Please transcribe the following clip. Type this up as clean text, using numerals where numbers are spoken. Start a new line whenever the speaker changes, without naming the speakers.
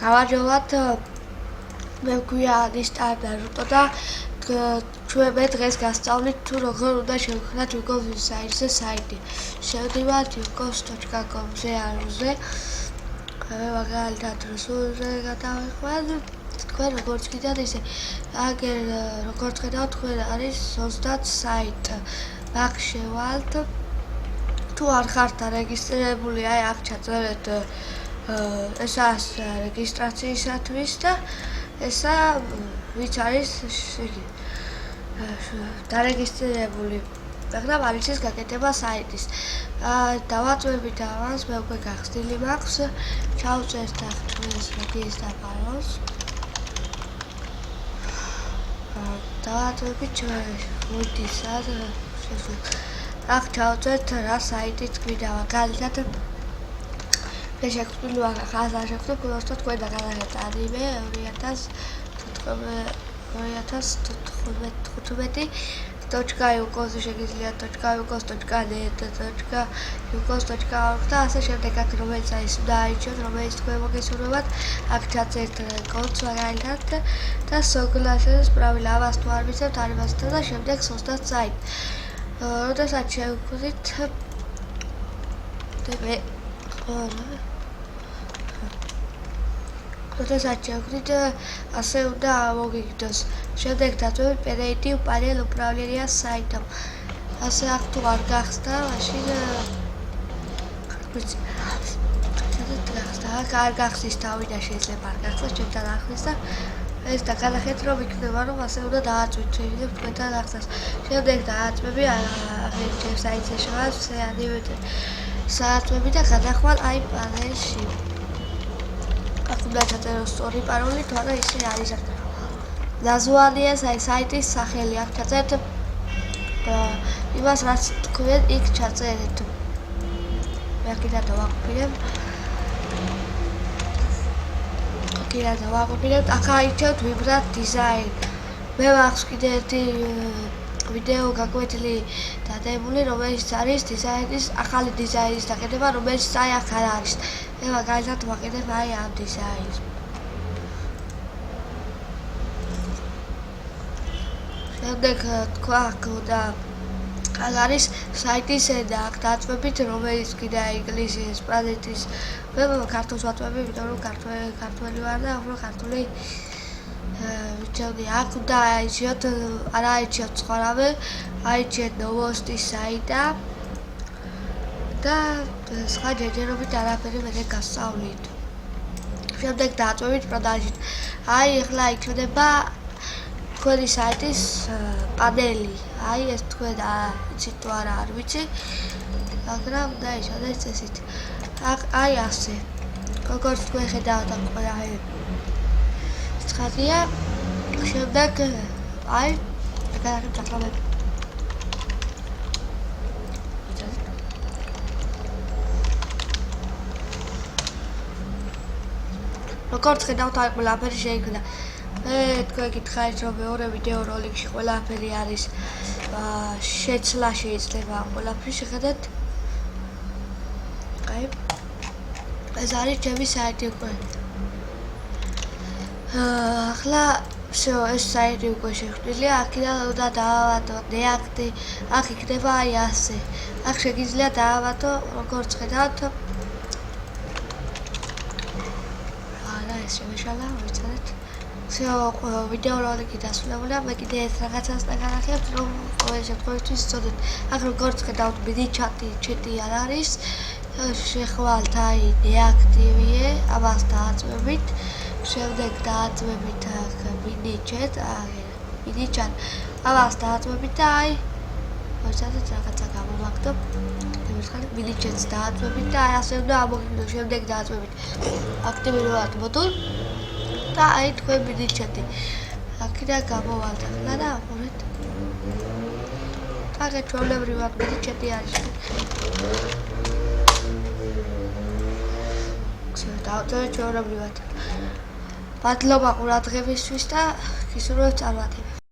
გავარჯობათ მე გვია სტანდარტო და ჩვენ დღეს გასწავლით თუ როგორ უნდა შევქმნათ Google Insights-ზე საიტი. შევდივართ yukos.com-ზე არუზე. მაგალითად რესურსზე გადავიყვან. თქვენ როგორც გითხარით ისე აგერ როგორც ხედავთ თქვენ არის 30 საიტი. აქ შევალთ თუ არ ხართ დარეგისტრირებული, აი აქ ჩაწერეთ ესა რეგისტრაციისათვის და ესა ვიც არის დარეგისტრირებული. მაგრამ არ იცის გაკეთება საიტის. დავაწვევით ავანს, მე უკვე გახსნილი მაქვს. ჩავწერთ აქ ჩვენს ლოგინს და პაროლს. დავაწვევით ჩვენს აქ ჩავწერთ რა საიტით გვიდა მაგალითად მე შეგვიძლია ახლა შეგვიძლია უბრალოდ თქვენ დაგანახეთ ანიმე 2015.yukos შეგიძლიათ .yukos.net .yukos.org და ასე შემდეგ აქ რომელიც არის უნდა აიჩიოთ რომელიც თქვენ მოგესურვებათ აქ ჩაწერთ კოდს მაგალითად და სოგლასეს правильно ავას თუ არ ვიცით არ ვასწავლე და შემდეგ 30 საიტი როდესაც შევხვდით როდესაც შევხვდით ასე უნდა მოგიგდოს შემდეგ დაწვევით პერეიტივ პანელ უправления საიტом ასე აქ თუ არ გახსნა მაშინ არ გახსნის თავი და შეიძლება არ გახსნას ჩემთან ახსნის და ეს დაგანახეთ რომ იქნება რომ ასე უნდა დააწვით შეიძლება თქვენთან ახსნას შემდეგ დააწვევი აღარ საიტზე შევას საათები და გადახვალ აი პანელში აქ უნდა ჩაწერო სწორი პაროლი თუ არა ისე არის აქ ნაზვანია საიტის სახელი აქ ჩაწერთ იმას რაც თქვენ იქ ჩაწერეთ მე აქედან დავაყოფილებ აქ აიჩევთ ვიბრათ დიზაინ მე მაქვს კიდე ერთი ვიდეო გაკვეთილი დადებული რომელიც არის დიზაინის ახალი დიზაინის დაკეთება რომელიც აი აქ არ არის მე მაგალითად ვაკეთებ აი ამ დიზაინს შემდეგ თქვა და აქ არის საიტის ენა აქ დაწვევით რომელიც კიდე ინგლისის ესპანეთის მე ქართულს ვაწვევი იმიტომ რომ ქართველი ვარ და უფრო ქართული ვიცოდი აქ უნდა აიჩიოთ არ აიჩიოთ სხვა რამე აიჩიეთ ნოვოსტის საიტა და სხვა ჯერჯერობით არაფერი მე გასწავლით შემდეგ დააწვევით პროდაჟით აი ახლა იქნება თქვენი საიტის პანელი აი ეს თქვენ იცით თუ არა არ ვიცი მაგრამ დაიშალეს წესით აი ასე როგორც თქვენ ხედავთ აქ ყველაფერი ცხადია შემდეგ აი გადაგეთ ახლა როგორც ხედავთ აი ყველაფერი შეიქმნა თქვენ გითხარით რომ მეორე ვიდეო როლიკში ყველაფერი არის შეცვლა შეიძლება ყველაფერი შეხედეთ აი ეს არის ჩემი საიტი უკვე ახლა ეს საიტი უკვე შეხვდილია აქედან უნდა დავავატო დეაქტი აქ იქნება აი ასე აქ შეგიძლია დავავატო როგორც ხედავთ არა ეს შემეშალა ვიცოდეთ ვიდეო როლიკი დასრულებულია მე კიდე ეს რაღაცას დაგანახებთ რომ ყოველ შემთხვევაში სწორედ აქ როგორც ხედავთ მიდი ჩატი არ არის შეხვალთ აი დეაქტივიე ამას დააწვევით შემდეგ დააწვევით აქ მიდი ჩატ ამას დააწვევით და აი ვაჭარეთ რაღაცა გამოვაგდო მიდი ჩატს დააწვევით და აი ასე უნდა ამოგიგდო შემდეგ დააწვევით აქტივირებად მოდულ და აი თქვენ მიდი ჩატი აქედან გამოვალთ ახლა და აყურეთ და ჩვეულებრივად მიდი ჩატი არის დავწერეთ ჩვეულებრივად მადლობა ყურადღებისთვის და გისურვებთ წარმატებას